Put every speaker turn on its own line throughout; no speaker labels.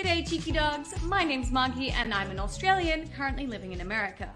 day, cheeky dogs. My name's Margie and I'm an Australian currently living in America.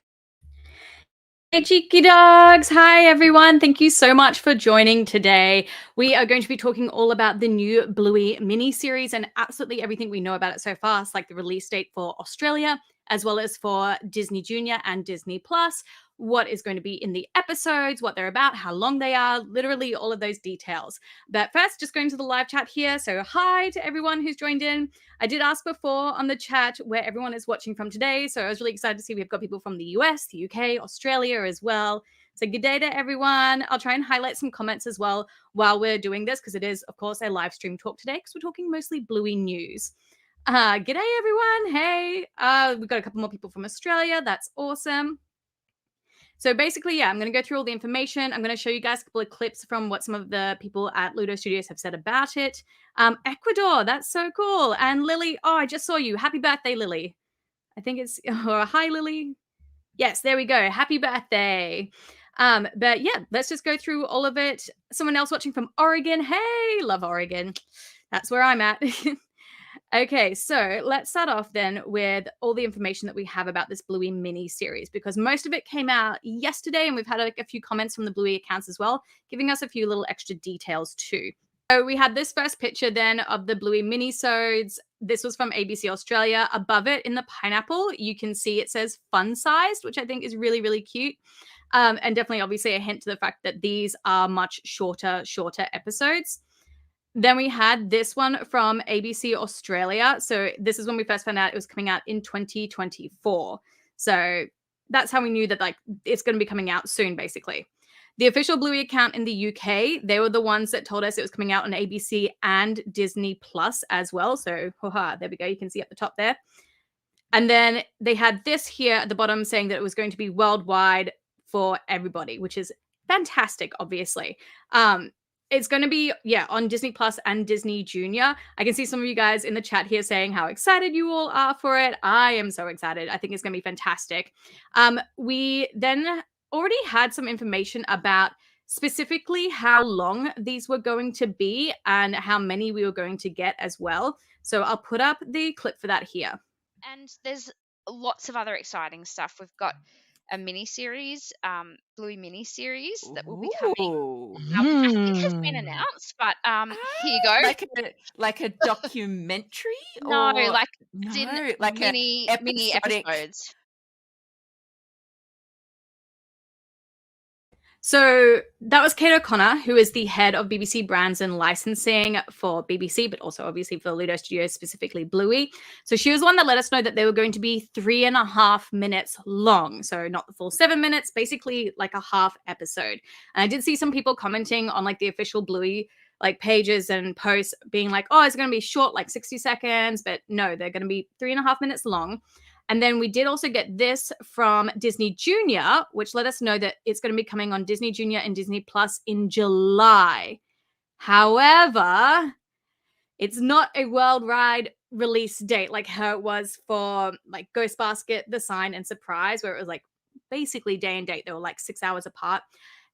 Hey, cheeky dogs. Hi, everyone. Thank you so much for joining today. We are going to be talking all about the new Bluey miniseries and absolutely everything we know about it so far, like the release date for Australia, as well as for Disney Junior and Disney Plus, what is going to be in the episodes, what they're about, how long they are, literally all of those details. But first, just going to the live chat here. So hi to everyone who's joined in. I did ask before on the chat where everyone is watching from today. So I was really excited to see we've got people from the US, the UK, Australia as well. So good day to everyone. I'll try and highlight some comments as well while we're doing this because it is, of course, a live stream talk today because we're talking mostly Bluey news. G'day everyone. Hey, we've got a couple more people from Australia. That's awesome. So basically, yeah, I'm going to go through all the information. I'm going to show you guys a couple of clips from what some of the people at Ludo Studios have said about it. Ecuador, that's so cool. And Lily, oh, I just saw you. Happy birthday, Lily. I think it's, or hi, Lily. Yes, there we go. Happy birthday. But yeah, let's just go through all of it. Someone else watching from Oregon. Hey, love Oregon. That's where I'm at. Okay, so let's start off then with all the information that we have about this Bluey mini series because most of it came out yesterday and we've had a few comments from the Bluey accounts as well, giving us a few little extra details too. So we had this first picture then of the Bluey minisodes. This was from ABC Australia. Above it in the pineapple, you can see it says fun-sized, which I think is really, really cute. And definitely obviously a hint to the fact that these are much shorter episodes. Then we had this one from ABC Australia. So this is when we first found out it was coming out in 2024. So that's how we knew that like it's going to be coming out soon, basically. The official Bluey account in the UK, they were the ones that told us it was coming out on ABC and Disney Plus as well. So there we go. You can see at the top there. And then they had this here at the bottom saying that it was going to be worldwide for everybody, which is fantastic, obviously. It's going to be, on Disney Plus and Disney Junior. I can see some of you guys in the chat here saying how excited you all are for it. I am so excited. I think it's going to be fantastic. We then already had some information about specifically how long these were going to be and how many we were going to get as well. So I'll put up the clip for that here.
And there's lots of other exciting stuff. We've got a mini-series, Bluey mini-series that will be coming. Nothing has been announced, but here you go.
Like a documentary?
No,
or
like
mini
episodes.
So that was Kate O'Connor, who is the head of BBC Brands and Licensing for BBC, but also obviously for Ludo Studios, specifically Bluey. So she was the one that let us know that they were going to be 3.5 minutes long. So not the full 7 minutes, basically like a half episode. And I did see some people commenting on like the official Bluey like pages and posts being like, oh, it's going to be short, like 60 seconds. But no, they're going to be 3.5 minutes long. And then we did also get this from Disney Junior, which let us know that it's going to be coming on Disney Junior and Disney Plus in July. However, it's not a worldwide release date like how it was for like Ghost Basket, The Sign, and Surprise, where it was like basically day and date. They were like 6 hours apart.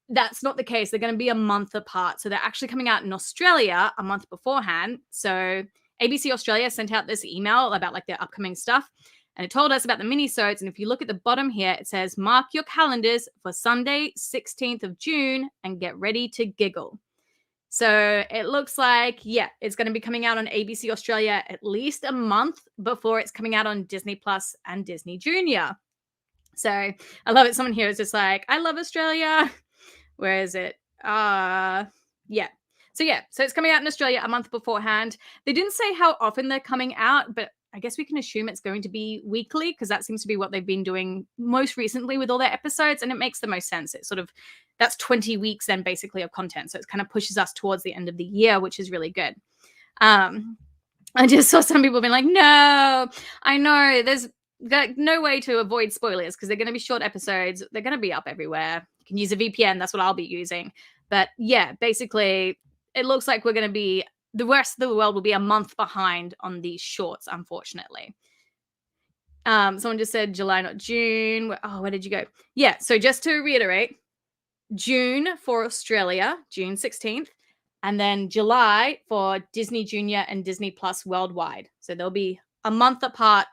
That's not the case. They're going to be a month apart. So they're actually coming out in Australia a month beforehand. So ABC Australia sent out this email about like their upcoming stuff. And it told us about the minisodes. And if you look at the bottom here, it says, mark your calendars for Sunday, 16th of June, and get ready to giggle. So it looks like, it's going to be coming out on ABC Australia at least a month before it's coming out on Disney Plus and Disney Junior. So I love it. Someone here is just like, I love Australia. Where is it? So it's coming out in Australia a month beforehand. They didn't say how often they're coming out, but I guess we can assume it's going to be weekly because that seems to be what they've been doing most recently with all their episodes, and it makes the most sense. It's sort of, that's 20 weeks then basically of content. So it kind of pushes us towards the end of the year, which is really good. I just saw some people being like, no, I know there's no way to avoid spoilers because they're going to be short episodes. They're going to be up everywhere. You can use a VPN. That's what I'll be using. But yeah, basically it looks like we're going to be, the rest of the world will be a month behind on these shorts, unfortunately. Someone just said July, not June. Oh, where did you go? Yeah, so just to reiterate, June for Australia, June 16th, and then July for Disney Junior and Disney Plus worldwide. So there'll be a month apart.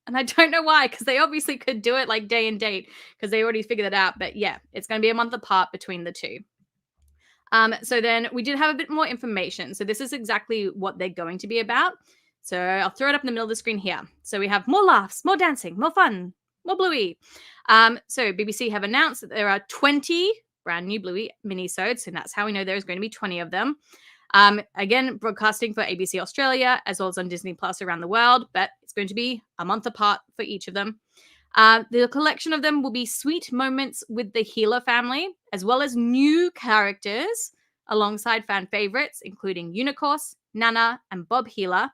And I don't know why, because they obviously could do it like day and date because they already figured it out. But yeah, it's going to be a month apart between the two. So then we did have a bit more information. So this is exactly what they're going to be about. So I'll throw it up in the middle of the screen here. So we have more laughs, more dancing, more fun, more Bluey. So BBC have announced that there are 20 brand new Bluey minisodes, and that's how we know there's going to be 20 of them. Again, broadcasting for ABC Australia as well as on Disney Plus around the world, but it's going to be a month apart for each of them. The collection of them will be sweet moments with the Healer family, as well as new characters alongside fan favorites, including Unicorse, Nana, and Bob Healer,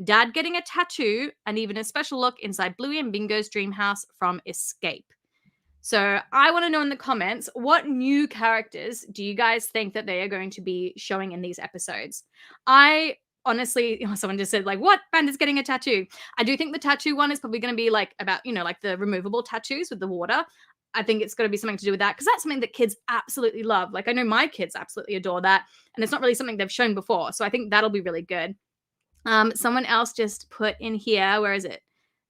Dad getting a tattoo, and even a special look inside Bluey and Bingo's dream house from Escape. So I want to know in the comments, what new characters do you guys think that they are going to be showing in these episodes? I honestly, someone just said like, what? Bandit's getting a tattoo. I do think the tattoo one is probably going to be like about, like the removable tattoos with the water. I think it's going to be something to do with that because that's something that kids absolutely love. Like I know my kids absolutely adore that. And it's not really something they've shown before. So I think that'll be really good. Someone else just put in here, where is it?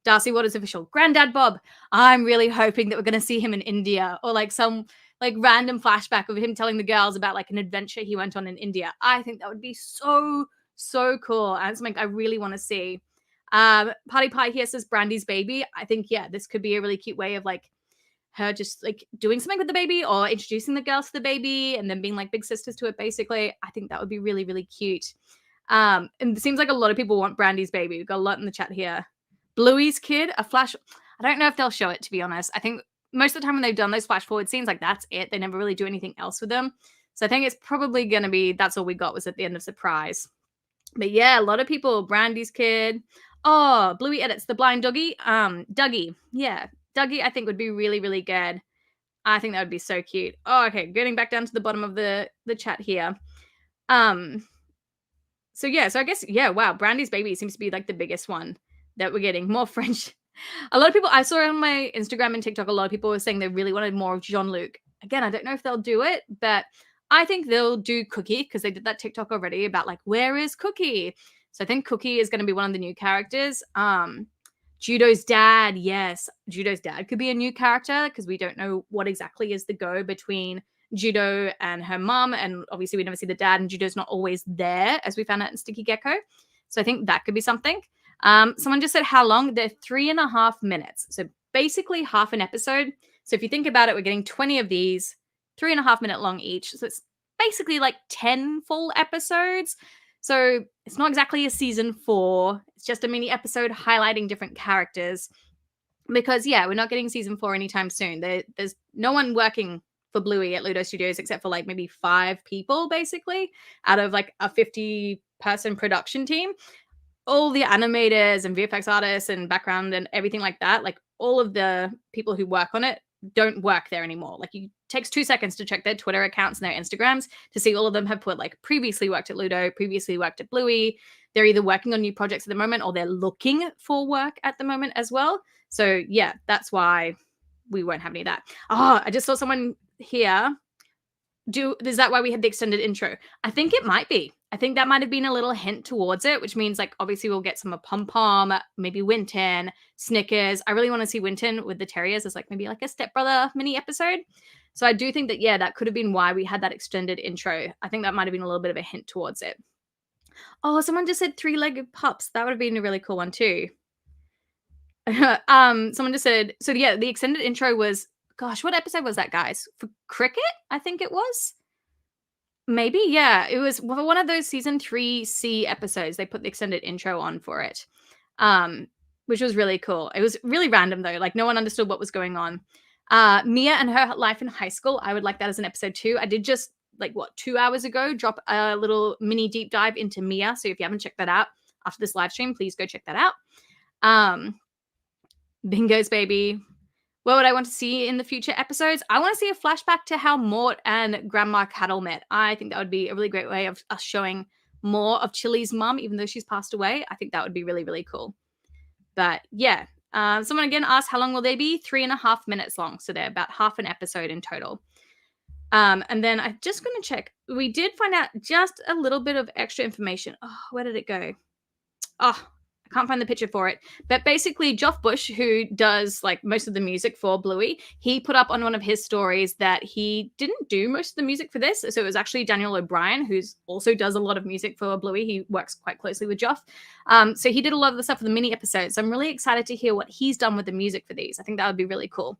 Darcy Waters official, Granddad Bob. I'm really hoping that we're going to see him in India or like some like random flashback of him telling the girls about like an adventure he went on in India. I think that would be so cool and something I really want to see. Party Pie here says Brandy's baby. I think, yeah, this could be a really cute way of like her just like doing something with the baby or introducing the girls to the baby and then being like big sisters to it, basically. I think that would be really, really cute. And it seems like a lot of people want Brandy's baby. We've got a lot in the chat here. Bluey's kid, a flash. I don't know if they'll show it, to be honest. I think most of the time when they've done those flash forward scenes, like that's it. They never really do anything else with them. So I think it's probably going to be that's all we got was at the end of surprise. But yeah, a lot of people, Brandy's kid. Oh, Bluey edits the blind doggy. Dougie. Yeah, Dougie I think would be really, really good. I think that would be so cute. Oh, okay. Getting back down to the bottom of the chat here. So yeah, so I guess, yeah, wow. Brandy's baby seems to be like the biggest one that we're getting. More French. A lot of people, I saw on my Instagram and TikTok, a lot of people were saying they really wanted more of Jean-Luc. Again, I don't know if they'll do it, but I think they'll do Cookie because they did that TikTok already about like, where is Cookie? So I think Cookie is going to be one of the new characters. Judo's dad, yes. Judo's dad could be a new character because we don't know what exactly is the go between Judo and her mom. And obviously we never see the dad and Judo's not always there, as we found out in Sticky Gecko. So I think that could be something. Someone just said how long? They're 3.5 minutes. So basically half an episode. So if you think about it, we're getting 20 of these, 3.5 minute long each. So it's basically like 10 full episodes. So it's not exactly a season 4. It's just a mini episode highlighting different characters. Because, yeah, we're not getting season 4 anytime soon. There's no one working for Bluey at Ludo Studios except for like maybe 5 people, basically, out of like a 50-person production team. All the animators and VFX artists and background and everything like that, like all of the people who work on it don't work there anymore. Like it takes 2 seconds to check their Twitter accounts and their Instagrams to see all of them have put like previously worked at Ludo, previously worked at Bluey. They're either working on new projects at the moment or they're looking for work at the moment as well. So yeah, that's why we won't have any of that. Oh, I just saw someone here. Is that why we had the extended intro? I think it might be. I think that might have been a little hint towards it, which means like obviously we'll get some of Pom Pom, maybe Winton, Snickers. I really want to see Winton with the terriers as like maybe like a stepbrother mini episode. So I do think that, yeah, that could have been why we had that extended intro. I think that might have been a little bit of a hint towards it. Oh, someone just said 3-legged pups. That would have been a really cool one too. Someone just said, so yeah, the extended intro was, gosh, what episode was that, guys? For Cricket, I think it was. Maybe, yeah. It was one of those season 3C episodes. They put the extended intro on for it, which was really cool. It was really random, though. Like, no one understood what was going on. Mia and her life in high school, I would like that as an episode too. I did just, 2 hours ago, drop a little mini deep dive into Mia. So if you haven't checked that out after this live stream, please go check that out. Bingo's baby. What would I want to see in the future episodes? I want to see a flashback to how Mort and Grandma Cattle met. I think that would be a really great way of us showing more of Chili's mum, even though she's passed away. I think that would be really, really cool. But yeah, someone again asked how long will they be? 3.5 minutes long. So they're about half an episode in total. And then I'm just going to check. We did find out just a little bit of extra information. Oh, where did it go? Oh, I can't find the picture for it, but basically Geoff Bush, who does like most of the music for Bluey, he put up on one of his stories that he didn't do most of the music for this. So it was actually Daniel O'Brien, who's also does a lot of music for Bluey. He works quite closely with Geoff. So he did a lot of the stuff for the mini episodes. So I'm really excited to hear what he's done with the music for these. I think that would be really cool.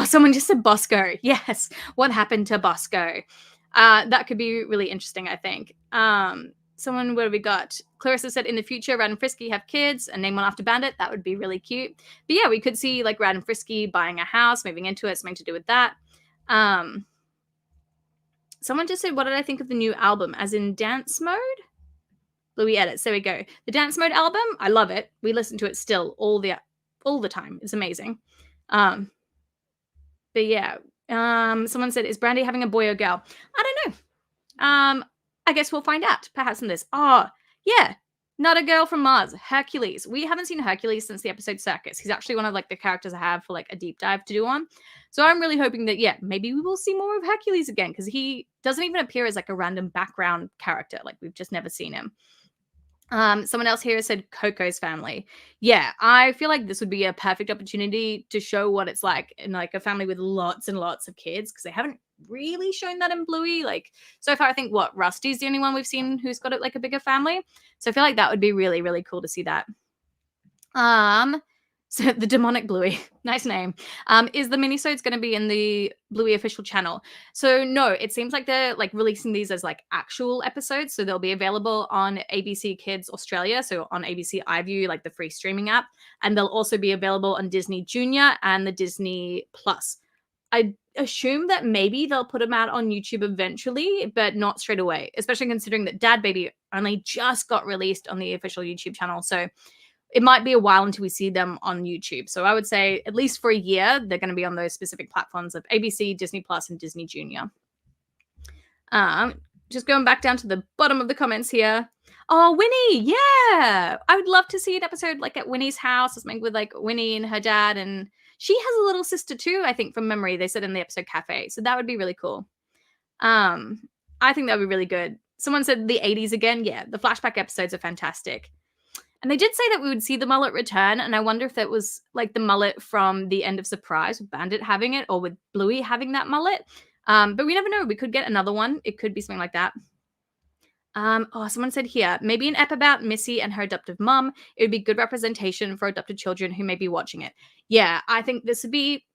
Someone just said Bosco. Yes. What happened to Bosco? That could be really interesting, I think. Someone, what have we got? Clarissa said, in the future, Rad and Frisky have kids and name one after Bandit. That would be really cute. But yeah, we could see like Rad and Frisky buying a house, moving into it, something to do with that. Someone just said, what did I think of the new album? As in dance mode? Bluey edits. There we go. The dance mode album, I love it. We listen to it still all the time. It's amazing. But yeah, someone said, is Brandy having a boy or girl? I don't know. I guess we'll find out, perhaps in this. Oh, yeah, not a girl from Mars, Hercules. We haven't seen Hercules since the episode Circus. He's actually one of like the characters I have for like a deep dive to do on. So I'm really hoping that, yeah, maybe we will see more of Hercules again, because he doesn't even appear as like a random background character. Like we've just never seen him. Someone else here said Coco's family. Yeah, I feel like this would be a perfect opportunity to show what it's like in like a family with lots and lots of kids, because they haven't really shown that in Bluey. Like so far, I think Rusty's the only one we've seen who's got it like a bigger family. So I feel like that would be really, really cool to see that. So the demonic Bluey, nice name. Is the minisodes going to be in the Bluey official channel? So no, it seems like they're like releasing these as like actual episodes. So they'll be available on ABC Kids Australia. So on ABC iView, like the free streaming app. And they'll also be available on Disney Junior and the Disney Plus. I assume that maybe they'll put them out on YouTube eventually, but not straight away, especially considering that Dad Baby only just got released on the official YouTube channel. So it might be a while until we see them on YouTube. So I would say at least for a year, they're going to be on those specific platforms of ABC, Disney Plus, and Disney Junior. Just going back down to the bottom of the comments here. Oh, Winnie, yeah. I would love to see an episode like at Winnie's house or something with like Winnie and her dad. And she has a little sister too, I think, from memory. They said in the episode Cafe. So that would be really cool. I think that would be really good. Someone said the 80s again. Yeah, the flashback episodes are fantastic. And they did say that we would see the mullet return, and I wonder if that was like the mullet from the end of Surprise with Bandit having it, or with Bluey having that mullet. But we never know. We could get another one. It could be something like that. Someone said here, maybe an ep about Missy and her adoptive mum. It would be good representation for adopted children who may be watching it. Yeah, I think this would be...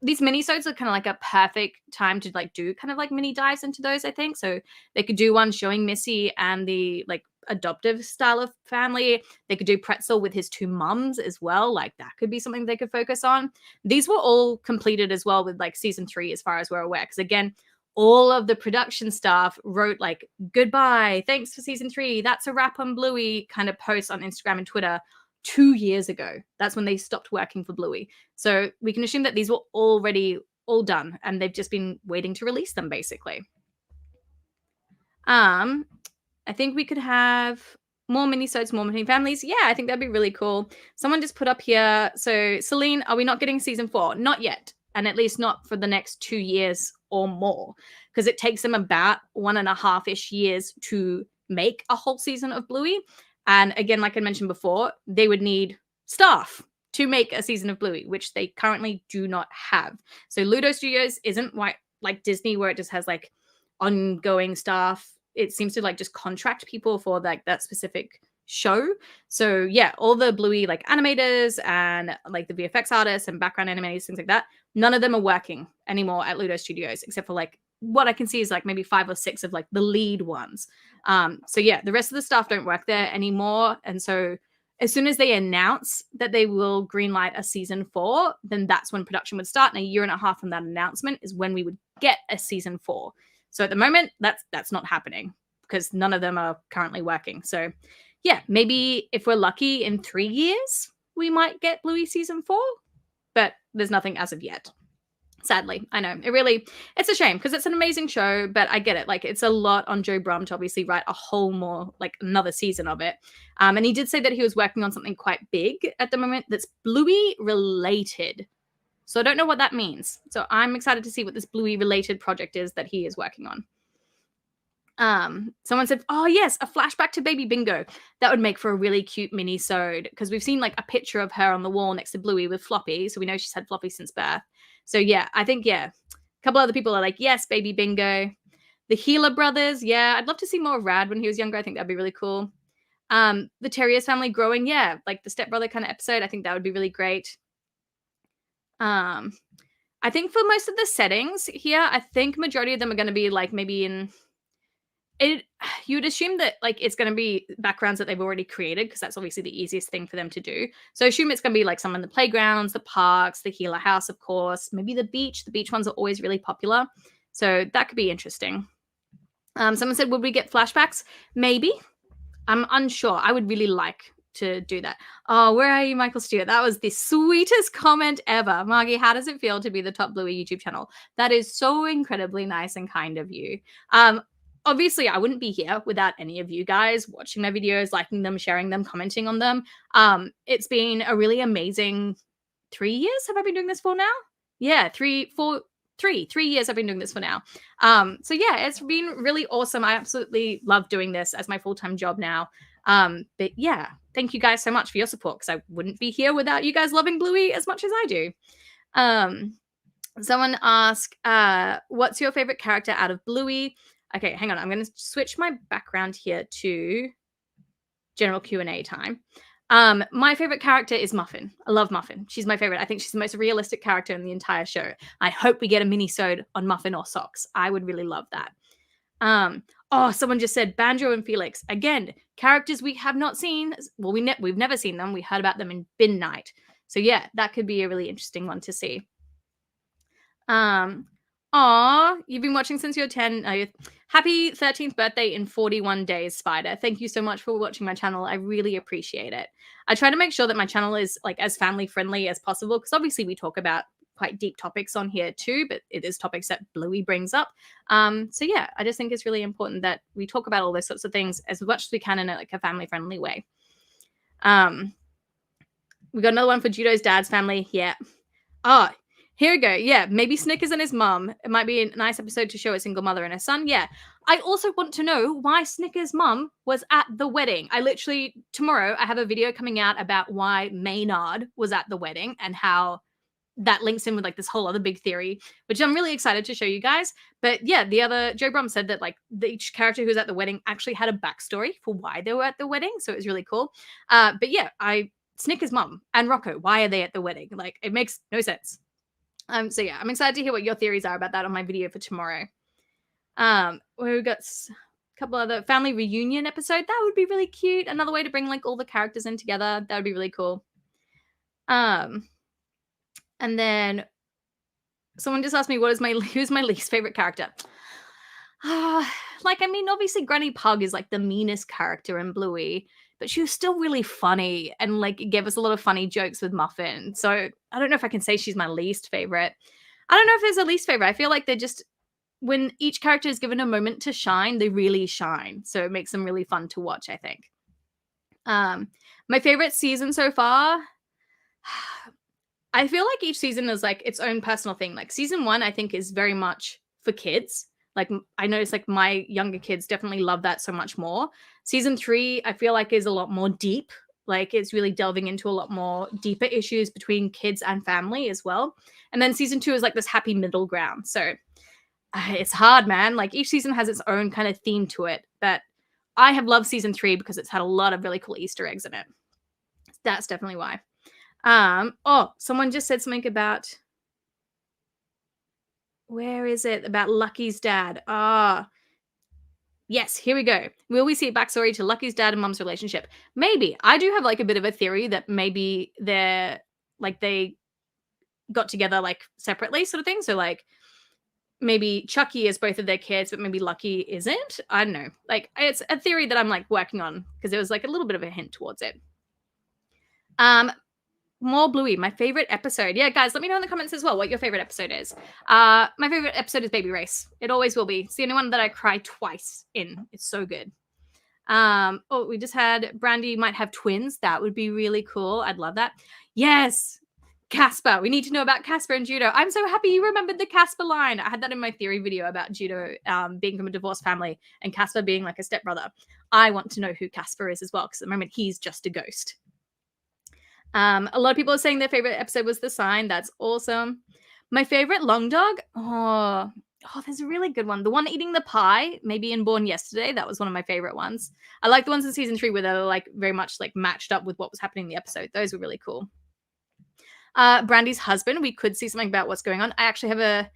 These minisodes are kind of like a perfect time to like do kind of like mini dives into those, I think. So they could do one showing Missy and the like adoptive style of family. They could do Pretzel with his two mums as well. Like that could be something they could focus on. These were all completed as well with like season 3, as far as we're aware. Because again, all of the production staff wrote like, goodbye, thanks for season 3. That's a wrap on Bluey kind of posts on Instagram and Twitter 2 years ago. That's when they stopped working for Bluey. So we can assume that these were already all done and they've just been waiting to release them, basically. I think we could have more minisodes, more mini families. Yeah, I think that'd be really cool. Someone just put up here. So Celine, are we not getting season 4? Not yet. And at least not for the next 2 years or more, because it takes them about 1.5-ish years to make a whole season of Bluey. And again, like I mentioned before, they would need staff to make a season of Bluey, which they currently do not have. So Ludo Studios isn't like Disney, where it just has like ongoing staff. It seems to like just contract people for like that specific show. So yeah, all the Bluey like animators and like the VFX artists and background animators, things like that, none of them are working anymore at Ludo Studios, except for like what I can see is like maybe 5 or 6 of like the lead ones. So yeah, the rest of the staff don't work there anymore. And so as soon as they announce that they will greenlight a season 4, then that's when production would start. And 1.5 years from that announcement is when we would get a season 4. So at the moment, that's not happening because none of them are currently working. So yeah, maybe if we're lucky in 3 years, we might get Bluey season 4, but there's nothing as of yet. Sadly, I know. It's a shame because it's an amazing show, but I get it. Like, it's a lot on Joe Brumm to obviously write a whole more, like, another season of it. And he did say that he was working on something quite big at the moment that's Bluey related. So I don't know what that means. So I'm excited to see what this Bluey related project is that he is working on. Someone said, oh yes, a flashback to baby Bingo. That would make for a really cute mini-sode, because we've seen like a picture of her on the wall next to Bluey with Floppy, so we know she's had Floppy since birth. So yeah, I think, yeah, a couple other people are like, yes, baby Bingo. The Healer brothers, yeah, I'd love to see more of Rad when he was younger. I think that'd be really cool. The Terriers family growing, yeah, like the stepbrother kind of episode. I think that would be really great. I think for most of the settings here, I think majority of them are going to be like maybe in it. You would assume that like it's going to be backgrounds that they've already created, because that's obviously the easiest thing for them to do. So assume it's going to be like some in the playgrounds, the parks, the Healer house, of course, maybe the beach. The beach ones are always really popular, so that could be interesting. Someone said, would we get flashbacks? Maybe. I'm unsure. I would really like to do that. Oh, where are you, Michael Stewart? That was the sweetest comment ever. Margie, how does it feel to be the top Bluey YouTube channel? That is so incredibly nice and kind of you. Obviously, I wouldn't be here without any of you guys watching my videos, liking them, sharing them, commenting on them. It's been a really amazing 3 years. Have I been doing this for now? Yeah, 3 years I've been doing this for now. So yeah, it's been really awesome. I absolutely love doing this as my full-time job now. But yeah, thank you guys so much for your support, because I wouldn't be here without you guys loving Bluey as much as I do. Someone asked, what's your favorite character out of Bluey? Okay, hang on. I'm going to switch my background here to general Q&A time. My favorite character is Muffin. I love Muffin. She's my favorite. I think she's the most realistic character in the entire show. I hope we get a mini-sode on Muffin or Socks. I would really love that. Oh, someone just said Banjo and Felix. Again, characters we have not seen. Well, we've never seen them. We heard about them in Bin Night. So yeah, that could be a really interesting one to see. Aw, you've been watching since you're 10. Happy 13th birthday in 41 days, Spider. Thank you so much for watching my channel. I really appreciate it. I try to make sure that my channel is like as family friendly as possible, because obviously we talk about quite deep topics on here too, but it is topics that Bluey brings up. So yeah, I just think it's really important that we talk about all those sorts of things as much as we can in a family friendly way. We got another one for Judo's dad's family. Yeah. Oh, here we go. Yeah, maybe Snickers and his mum. It might be a nice episode to show a single mother and her son. Yeah. I also want to know why Snickers' mum was at the wedding. Tomorrow, I have a video coming out about why Maynard was at the wedding and how that links in with like this whole other big theory, which I'm really excited to show you guys. But yeah, Joe Brum said that like each character who was at the wedding actually had a backstory for why they were at the wedding. So it was really cool. But yeah, Snickers' mum and Rocco, why are they at the wedding? Like, it makes no sense. So yeah, I'm excited to hear what your theories are about that on my video for tomorrow. We've got a couple other family reunion episode. That would be really cute. Another way to bring like all the characters in together. That would be really cool. And then someone just asked me, who's my least favorite character? Obviously Granny Pug is like the meanest character in Bluey, but she was still really funny and like gave us a lot of funny jokes with Muffin. So I don't know if I can say she's my least favorite. I don't know if there's a least favorite. I feel like when each character is given a moment to shine, they really shine. So it makes them really fun to watch, I think. My favorite season so far, I feel like each season is like its own personal thing. Like season 1, I think, is very much for kids. Like I noticed like my younger kids definitely love that so much more. Season 3, I feel like, is a lot more deep. Like it's really delving into a lot more deeper issues between kids and family as well. And then season 2 is like this happy middle ground. So it's hard, man. Like each season has its own kind of theme to it. But I have loved season 3 because it's had a lot of really cool Easter eggs in it. That's definitely why. Someone just said something about, where is it? About Lucky's dad. Yes, here we go. Will we see a backstory to Lucky's dad and mom's relationship? Maybe. I do have like a bit of a theory that maybe they got together like separately sort of thing. So like maybe Chucky is both of their kids, but maybe Lucky isn't. I don't know. Like it's a theory that I'm like working on because there was like a little bit of a hint towards it. More Bluey, my favorite episode. Yeah, guys, let me know in the comments as well what your favorite episode is. My favorite episode is Baby Race. It always will be. It's the only one that I cry twice in. It's so good. We just had Brandy might have twins. That would be really cool. I'd love that. Yes. Casper. We need to know about Casper and Judo. I'm so happy you remembered the Casper line. I had that in my theory video about Judo being from a divorced family and Casper being like a stepbrother. I want to know who Casper is as well, because at the moment he's just a ghost. A lot of people are saying their favorite episode was The Sign. That's awesome. My favorite long dog? Oh, there's a really good one. The one eating the pie, maybe in Born Yesterday. That was one of my favorite ones. I like the ones in season 3 where they're like very much like matched up with what was happening in the episode. Those were really cool. Brandy's husband, we could see something about what's going on. I actually have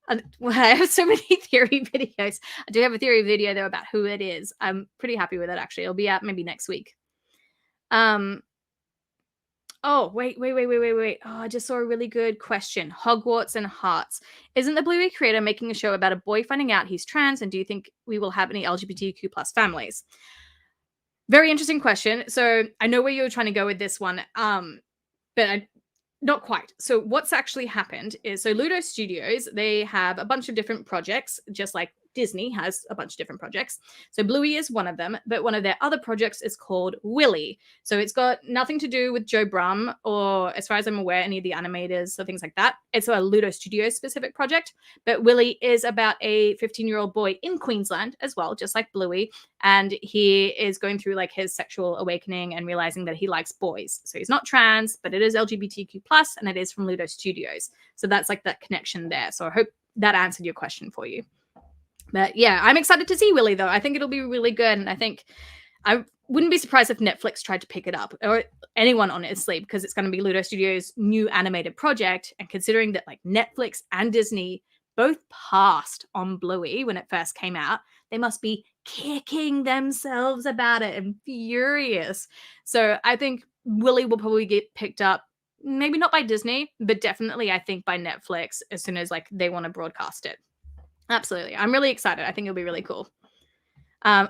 I have so many theory videos. I do have a theory video though about who it is. I'm pretty happy with it actually. It'll be out maybe next week. Oh, wait. Oh, I just saw a really good question. Hogwarts and Hearts. Isn't the Bluey creator making a show about a boy finding out he's trans? And do you think we will have any LGBTQ plus families? Very interesting question. So I know where you're trying to go with this one. But not quite. So what's actually happened is, so Ludo Studios, they have a bunch of different projects, just like Disney has a bunch of different projects. So Bluey is one of them, but one of their other projects is called Willy. So it's got nothing to do with Joe Brum or, as far as I'm aware, any of the animators or things like that. It's a Ludo Studios specific project, but Willy is about a 15-year-old boy in Queensland as well, just like Bluey. And he is going through like his sexual awakening and realizing that he likes boys. So he's not trans, but it is LGBTQ+, and it is from Ludo Studios. So that's like that connection there. So I hope that answered your question for you. But yeah, I'm excited to see Willy, though. I think it'll be really good. And I think I wouldn't be surprised if Netflix tried to pick it up, or anyone, honestly, because it's going to be Ludo Studios' new animated project. And considering that like Netflix and Disney both passed on Bluey when it first came out, they must be kicking themselves about it and furious. So I think Willy will probably get picked up, maybe not by Disney, but definitely I think by Netflix as soon as like they want to broadcast it. Absolutely. I'm really excited. I think it'll be really cool. I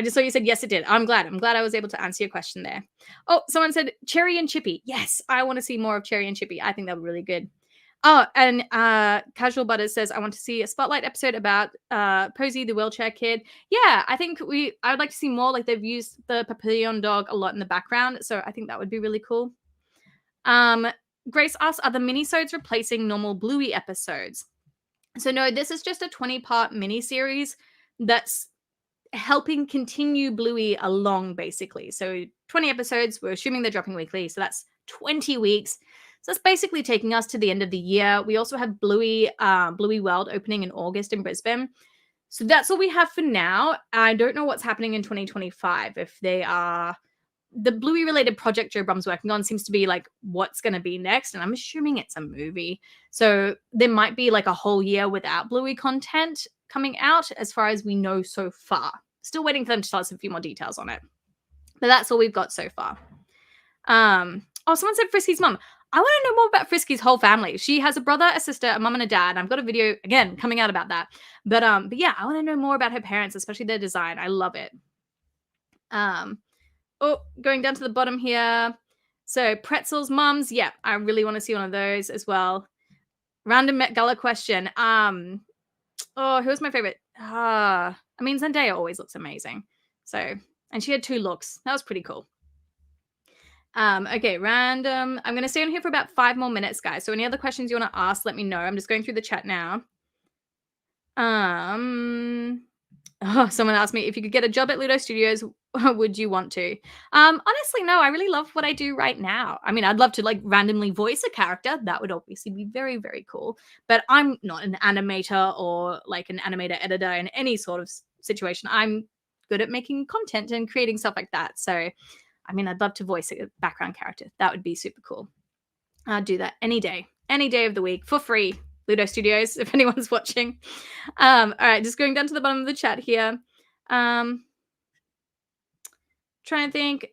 just saw you said yes, it did. I'm glad I was able to answer your question there. Oh, someone said Cherry and Chippy. Yes, I want to see more of Cherry and Chippy. I think that'll be really good. Oh, and Casual Butters says, I want to see a spotlight episode about Posey, the wheelchair kid. Yeah, I think I would like to see more. Like, they've used the Papillon dog a lot in the background, so I think that would be really cool. Grace asks, are the minisodes replacing normal Bluey episodes? So no, this is just a 20-part miniseries that's helping continue Bluey along, basically. So 20 episodes, we're assuming they're dropping weekly, so that's 20 weeks. So that's basically taking us to the end of the year. We also have Bluey World opening in August in Brisbane. So that's all we have for now. I don't know what's happening in 2025. If they are... The Bluey-related project Joe Brum's working on seems to be like what's going to be next, and I'm assuming it's a movie. So there might be like a whole year without Bluey content coming out, as far as we know so far. Still waiting for them to tell us a few more details on it. But that's all we've got so far. Someone said Frisky's mum. I want to know more about Frisky's whole family. She has a brother, a sister, a mum, and a dad. I've got a video, again, coming out about that. But yeah, I want to know more about her parents, especially their design. I love it. Going down to the bottom here. So Pretzel's mums. Yeah, I really want to see one of those as well. Random Met Gala question. Who's my favorite? Zendaya always looks amazing. So, and she had 2 looks. That was pretty cool. Okay, random. I'm going to stay on here for about 5 more minutes, guys. So any other questions you want to ask, let me know. I'm just going through the chat now. Someone asked me, if you could get a job at Ludo Studios, would you want to? Honestly, no. I really love what I do right now. I mean, I'd love to like randomly voice a character. That would obviously be very, very cool. But I'm not an animator or like an animator editor in any sort of situation. I'm good at making content and creating stuff like that. So, I mean, I'd love to voice a background character. That would be super cool. I'd do that any day of the week for free. Ludo Studios, if anyone's watching. All right, just going down to the bottom of the chat here. Trying to think.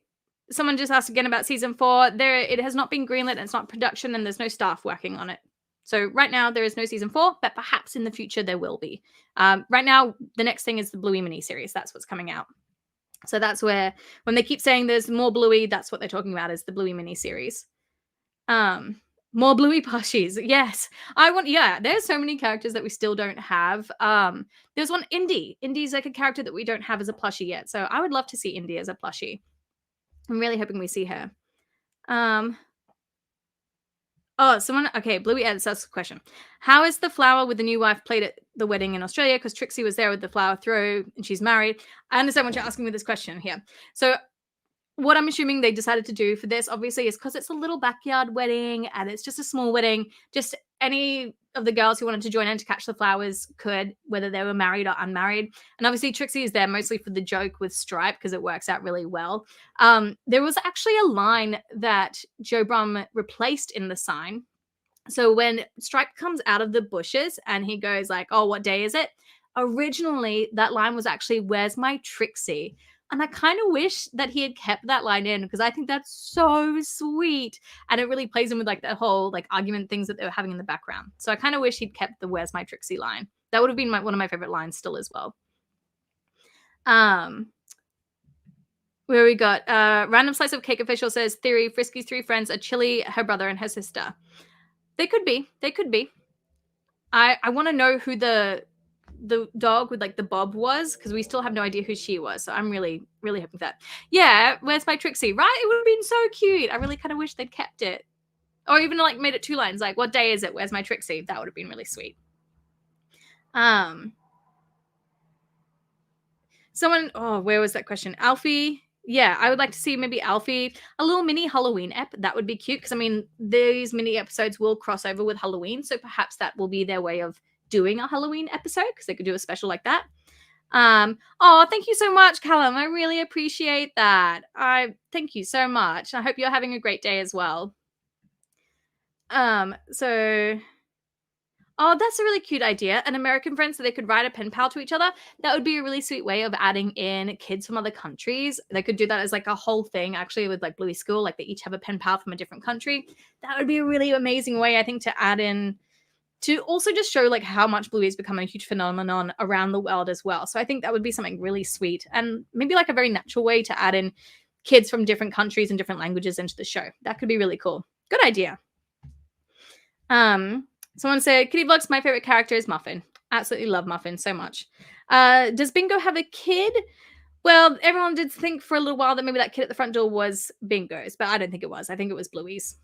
Someone just asked again about season 4. It has not been greenlit, and it's not production, and there's no staff working on it. So right now there is no season 4, but perhaps in the future there will be. Right now, the next thing is the Bluey miniseries. That's what's coming out. So that's where, when they keep saying there's more Bluey, that's what they're talking about, is the Bluey miniseries. More Bluey plushies. Yes. There's so many characters that we still don't have. There's one, Indy. Indy's like a character that we don't have as a plushie yet. So I would love to see Indy as a plushie. I'm really hoping we see her. Bluey edits us a question. How is the flower with the new wife played at the wedding in Australia? Because Trixie was there with the flower throw and she's married. I understand what you're asking me this question here. So what I'm assuming they decided to do for this, obviously, is because it's a little backyard wedding and it's just a small wedding. Just any of the girls who wanted to join in to catch the flowers could, whether they were married or unmarried. And obviously, Trixie is there mostly for the joke with Stripe because it works out really well. There was actually a line that Joe Brum replaced in the sign. So when Stripe comes out of the bushes and he goes like, "Oh, what day is it?" Originally, that line was actually, "Where's my Trixie?" And I kind of wish that he had kept that line in because I think that's so sweet. And it really plays in with like the whole like argument things that they were having in the background. So I kind of wish he'd kept the "Where's my Trixie" line. That would have been one of my favorite lines still as well. Where we got Random Slice of Cake Official says, theory, Frisky's 3 friends are Chili, her brother, and her sister. They could be. I want to know who the dog with like the bob was because we still have no idea who she was. So I'm really, really hoping that. Yeah, where's my Trixie? Right? It would have been so cute. I really kind of wish they'd kept it. Or even like made it 2 lines, like, what day is it? Where's my Trixie? That would have been really sweet. Where was that question? Alfie. Yeah, I would like to see maybe Alfie, a little mini Halloween ep. That would be cute because, I mean, these mini episodes will cross over with Halloween. So perhaps that will be their way of doing a Halloween episode because they could do a special like that. Thank you so much, Callum. I really appreciate that. Thank you so much. I hope you're having a great day as well. That's a really cute idea. An American friend so they could write a pen pal to each other. That would be a really sweet way of adding in kids from other countries. They could do that as like a whole thing actually with like Bluey School. Like they each have a pen pal from a different country. That would be a really amazing way, I think, to add in to also just show like how much Bluey has become a huge phenomenon around the world as well. So I think that would be something really sweet and maybe like a very natural way to add in kids from different countries and different languages into the show. That could be really cool. Good idea. Someone said, Kitty Vlogs, my favorite character is Muffin. Absolutely love Muffin so much. Does Bingo have a kid? Well, everyone did think for a little while that maybe that kid at the front door was Bingo's, but I don't think it was. I think it was Bluey's.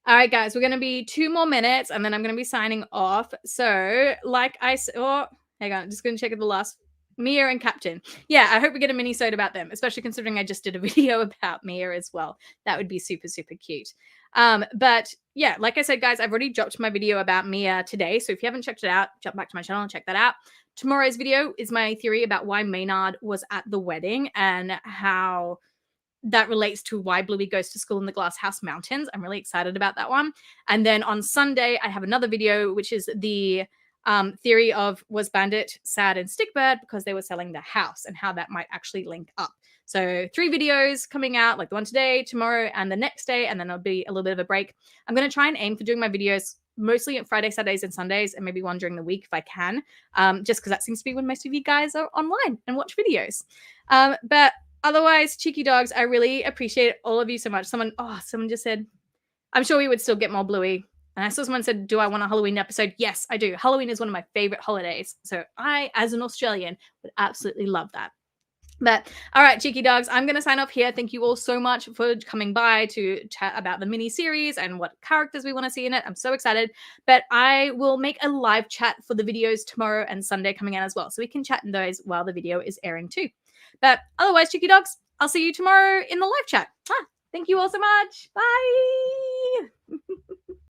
All right, guys, we're going to be 2 more minutes, and then I'm going to be signing off. So, like I said, hang on, I'm just going to check the last Mia and Captain. Yeah, I hope we get a mini-sode about them, especially considering I just did a video about Mia as well. That would be super, super cute. But yeah, like I said, guys, I've already dropped my video about Mia today. So if you haven't checked it out, jump back to my channel and check that out. Tomorrow's video is my theory about why Maynard was at the wedding and how that relates to why Bluey goes to school in the Glass House Mountains. I'm really excited about that one. And then on Sunday, I have another video, which is the theory of was Bandit sad and Stickbird because they were selling the house and how that might actually link up. So 3 videos coming out, like the one today, tomorrow, and the next day, and then there'll be a little bit of a break. I'm going to try and aim for doing my videos mostly on Friday, Saturdays, and Sundays, and maybe one during the week if I can, just because that seems to be when most of you guys are online and watch videos. But otherwise, cheeky dogs, I really appreciate all of you so much. Someone just said, I'm sure we would still get more Bluey. And I saw someone said, do I want a Halloween episode? Yes, I do. Halloween is one of my favorite holidays. So I, as an Australian, would absolutely love that. But all right, cheeky dogs, I'm going to sign off here. Thank you all so much for coming by to chat about the mini series and what characters we want to see in it. I'm so excited. But I will make a live chat for the videos tomorrow and Sunday coming out as well. So we can chat in those while the video is airing too. But otherwise, cheeky dogs, I'll see you tomorrow in the live chat. Thank you all so much. Bye.